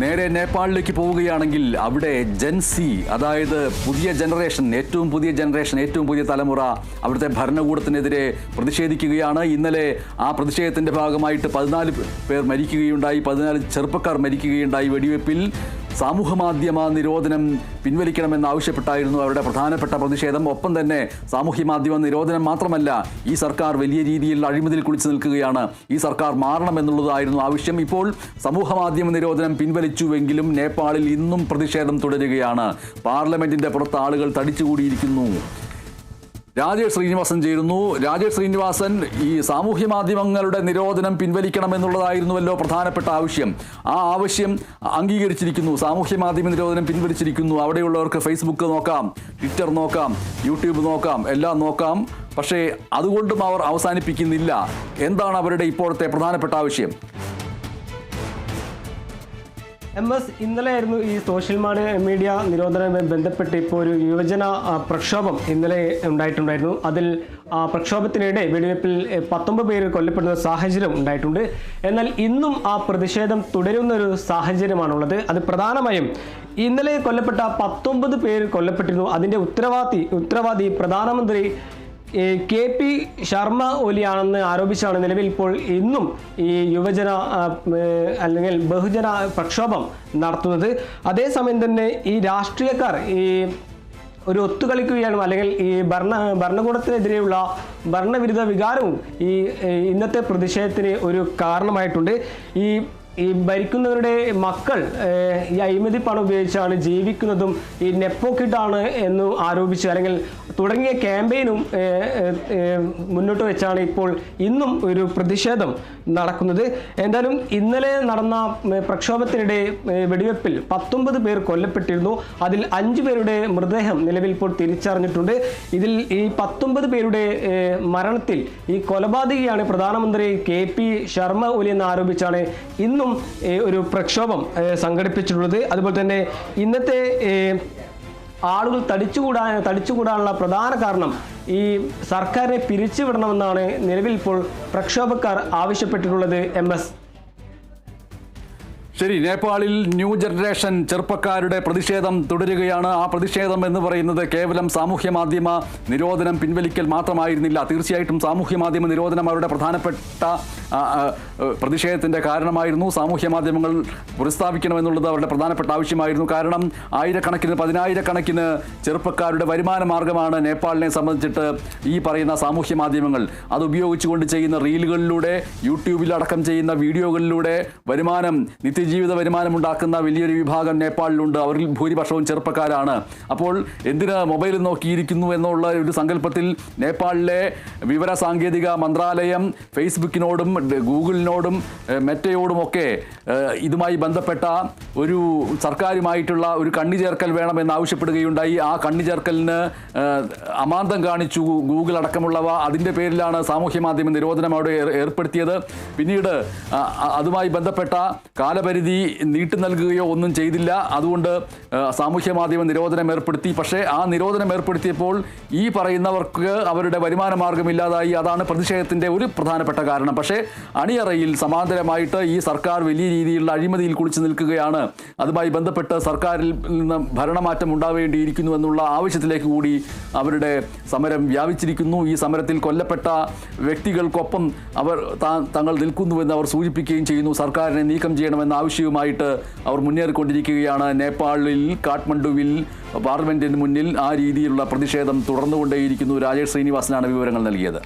നേരെ നേപ്പാളിലേക്ക് പോവുകയാണെങ്കിൽ അവിടെ ജെൻസി, അതായത് പുതിയ ജനറേഷൻ, ഏറ്റവും പുതിയ തലമുറ അവിടുത്തെ ഭരണകൂടത്തിനെതിരെ പ്രതിഷേധിക്കുകയാണ്. ഇന്നലെ ആ പ്രതിഷേധത്തിൻ്റെ ഭാഗമായിട്ട് 14 പേർ മരിക്കുകയുണ്ടായി, 14 ചെറുപ്പക്കാർ മരിക്കുകയുണ്ടായി വെടിവെപ്പിൽ. സാമൂഹ്യമാധ്യമ നിരോധനം പിൻവലിക്കണമെന്നാവശ്യപ്പെട്ടായിരുന്നു അവരുടെ പ്രധാനപ്പെട്ട പ്രതിഷേധം. ഒപ്പം തന്നെ സാമൂഹ്യമാധ്യമ നിരോധനം മാത്രമല്ല, ഈ സർക്കാർ വലിയ രീതിയിൽ അഴിമതിയിൽ കുളിച്ചു നിൽക്കുകയാണ്, ഈ സർക്കാർ മാറണമെന്നുള്ളതായിരുന്നു ആവശ്യം. ഇപ്പോൾ സമൂഹമാധ്യമ നിരോധനം പിൻവലിച്ചുവെങ്കിലും നേപ്പാളിൽ ഇന്നും പ്രതിഷേധം തുടരുകയാണ്. പാർലമെന്റിന്റെ പുറത്ത് ആളുകൾ തടിച്ചുകൂടിയിരിക്കുന്നു. രാജേഷ് ശ്രീനിവാസൻ ചേരുന്നു. രാജേഷ് ശ്രീനിവാസൻ, ഈ സാമൂഹ്യ മാധ്യമങ്ങളുടെ നിരോധനം പിൻവലിക്കണമെന്നുള്ളതായിരുന്നുവല്ലോ പ്രധാനപ്പെട്ട ആവശ്യം. ആ ആവശ്യം അംഗീകരിച്ചിരിക്കുന്നു. സാമൂഹ്യ മാധ്യമ നിരോധനം പിൻവലിച്ചിരിക്കുന്നു. അവിടെയുള്ളവർക്ക് ഫേസ്ബുക്ക് നോക്കാം, ട്വിറ്റർ നോക്കാം, യൂട്യൂബ് നോക്കാം, എല്ലാം നോക്കാം. പക്ഷേ അതുകൊണ്ടും അവർ അവസാനിപ്പിക്കുന്നില്ല. എന്താണ് അവരുടെ ഇപ്പോഴത്തെ പ്രധാനപ്പെട്ട ആവശ്യം? ഇന്നലെയായിരുന്നു ഈ സോഷ്യൽ മീഡിയ നിരോധനവുമായി ബന്ധപ്പെട്ട് ഇപ്പോൾ ഒരു യുവജന പ്രക്ഷോഭം ഇന്നലെ ഉണ്ടായിട്ടുണ്ടായിരുന്നു. അതിൽ പ്രക്ഷോഭത്തിനിടെ വെടിവെപ്പിൽ 19 പേര് കൊല്ലപ്പെടുന്ന സാഹചര്യം ഉണ്ടായിട്ടുണ്ട്. എന്നാൽ ഇന്നും ആ പ്രതിഷേധം തുടരുന്ന ഒരു സാഹചര്യമാണുള്ളത്. അത് പ്രധാനമായും ഇന്നലെ കൊല്ലപ്പെട്ട 19 പേര് കൊല്ലപ്പെട്ടിരുന്നു. അതിൻ്റെ ഉത്തരവാദി പ്രധാനമന്ത്രി KP ശർമ്മ ഒലിയാണെന്ന് ആരോപിച്ചാണ് നിലവിൽ ഇപ്പോൾ ഇന്നും ഈ യുവജന അല്ലെങ്കിൽ ബഹുജന പ്രക്ഷോഭം നടത്തുന്നത്. അതേസമയം തന്നെ ഈ രാഷ്ട്രീയക്കാർ ഈ ഒരു ഒത്തുകളിക്കുകയാണ്, അല്ലെങ്കിൽ ഈ ഭരണകൂടത്തിനെതിരെയുള്ള ഭരണവിരുദ്ധ വികാരവും ഈ ഇന്നത്തെ പ്രതിഷേധത്തിന് ഒരു കാരണമായിട്ടുണ്ട്. ഈ ഭരിക്കുന്നവരുടെ മക്കൾ ഈ അഴിമതി പണം ഉപയോഗിച്ചാണ് ജീവിക്കുന്നതും ഈ നെപ്പോക്കിട്ടാണ് എന്ന് ആരോപിച്ച് അല്ലെങ്കിൽ തുടങ്ങിയ ക്യാമ്പയിനും മുന്നോട്ട് വെച്ചാണ് ഇപ്പോൾ ഇന്നും ഒരു പ്രതിഷേധം നടക്കുന്നത്. എന്തായാലും ഇന്നലെ നടന്ന പ്രക്ഷോഭത്തിനിടെ വെടിവെപ്പിൽ 19 പേർ കൊല്ലപ്പെട്ടിരുന്നു. അതിൽ 5 പേരുടെ മൃതദേഹം നിലവിൽ ഇപ്പോൾ തിരിച്ചറിഞ്ഞിട്ടുണ്ട്. ഇതിൽ ഈ 19 പേരുടെ മരണത്തിൽ ഈ കൊലപാതകിയാണ് പ്രധാനമന്ത്രി KP ശർമ്മ ഒലി എന്ന് ആരോപിച്ചാണ് ഇന്നും ഒരു പ്രക്ഷോഭം സംഘടിപ്പിച്ചിട്ടുള്ളത്. അതുപോലെ തന്നെ ഇന്നത്തെ ആളുകൾ തടിച്ചുകൂടാനുള്ള പ്രധാന കാരണം ഈ സർക്കാരിനെ പിരിച്ചുവിടണമെന്നാണ് നിലവിൽ ഇപ്പോൾ പ്രക്ഷോഭക്കാർ ആവശ്യപ്പെട്ടിട്ടുള്ളത്. ശരി, നേപ്പാളിൽ ന്യൂ ജനറേഷൻ ചെറുപ്പക്കാരുടെ പ്രതിഷേധം തുടരുകയാണ്. ആ പ്രതിഷേധം എന്ന് പറയുന്നത് കേവലം സാമൂഹ്യ മാധ്യമ നിരോധനം പിൻവലിക്കൽ മാത്രമായിരുന്നില്ല. തീർച്ചയായിട്ടും സാമൂഹ്യ മാധ്യമ നിരോധനം അവരുടെ പ്രധാനപ്പെട്ട പ്രതിഷേധത്തിൻ്റെ കാരണമായിരുന്നു. സാമൂഹ്യ മാധ്യമങ്ങൾ പുനഃസ്ഥാപിക്കണമെന്നുള്ളത് അവരുടെ പ്രധാനപ്പെട്ട ആവശ്യമായിരുന്നു. കാരണം പതിനായിരക്കണക്കിന് ചെറുപ്പക്കാരുടെ വരുമാന മാർഗമാണ് നേപ്പാളിനെ സംബന്ധിച്ചിട്ട് ഈ പറയുന്ന സാമൂഹ്യ മാധ്യമങ്ങൾ. അത് ഉപയോഗിച്ചുകൊണ്ട് ചെയ്യുന്ന റീലുകളിലൂടെ, യൂട്യൂബിലടക്കം ചെയ്യുന്ന വീഡിയോകളിലൂടെ നിത്യജീവിത വരുമാനമുണ്ടാക്കുന്ന വലിയൊരു വിഭാഗം നേപ്പാളിലുണ്ട്. അവരിൽ ഭൂരിപക്ഷവും ചെറുപ്പക്കാരാണ്. അപ്പോൾ എന്തിന് മൊബൈൽ നോക്കിയിരിക്കുന്നു എന്നുള്ള ഒരു സങ്കല്പത്തിൽ നേപ്പാളിലെ വിവര സാങ്കേതിക മന്ത്രാലയം ഫേസ്ബുക്കിനോടും ഗൂഗിളിനോടും മെറ്റയോടുമൊക്കെ ഇതുമായി ബന്ധപ്പെട്ട ഒരു സർക്കാരുമായിട്ടുള്ള ഒരു കണ്ണിചേർക്കൽ വേണമെന്ന് ആവശ്യപ്പെടുകയുണ്ടായി. ആ കണ്ണിചേർക്കലിന് അമാന്തം കാണിച്ചു ഗൂഗിൾ അടക്കമുള്ളവ. അതിൻ്റെ പേരിലാണ് സാമൂഹ്യ മാധ്യമ നിരോധനം അവിടെ ഏർപ്പെടുത്തിയത്. പിന്നീട് അതുമായി ബന്ധപ്പെട്ട കാലപരിധി നീട്ടി നൽകുകയോ ഒന്നും ചെയ്തില്ല. അതുകൊണ്ട് സാമൂഹ്യ മാധ്യമ നിരോധനം ഏർപ്പെടുത്തി. പക്ഷേ ആ നിരോധനം ഏർപ്പെടുത്തിയപ്പോൾ ഈ പറയുന്നവർക്ക് അവരുടെ വരുമാന മാർഗമില്ലാതായി. അതാണ് പ്രതിഷേധത്തിൻ്റെ ഒരു പ്രധാനപ്പെട്ട കാരണം. പക്ഷേ അണിയറയിൽ സമാന്തരമായിട്ട് ഈ സർക്കാർ വലിയ രീതിയിലുള്ള അഴിമതിയിൽ കുളിച്ചു നിൽക്കുകയാണ്. അതുമായി ബന്ധപ്പെട്ട് സർക്കാരിൽ നിന്ന് ഭരണമാറ്റം ഉണ്ടാവേണ്ടിയിരിക്കുന്നു എന്നുള്ള ആവശ്യത്തിലേക്ക് കൂടി അവരുടെ സമരം വ്യാപിച്ചിരിക്കുന്നു. ഈ സമരത്തിൽ കൊല്ലപ്പെട്ട വ്യക്തികൾക്കൊപ്പം തങ്ങൾ നിൽക്കുന്നുവെന്ന് അവർ സൂചിപ്പിക്കുകയും ചെയ്യുന്നു. സർക്കാരിനെ നീക്കം ചെയ്യണമെന്ന ആവശ്യവുമായിട്ട് അവർ മുന്നേറിക്കൊണ്ടിരിക്കുകയാണ്. നേപ്പാളിൽ കാഠ്മണ്ഡുവിൽ പാർലമെന്റിന് മുന്നിൽ ആ രീതിയിലുള്ള പ്രതിഷേധം തുടർന്നുകൊണ്ടേയിരിക്കുന്നു. രാജേഷ് ശ്രീനിവാസനാണ് വിവരങ്ങൾ നൽകിയത്.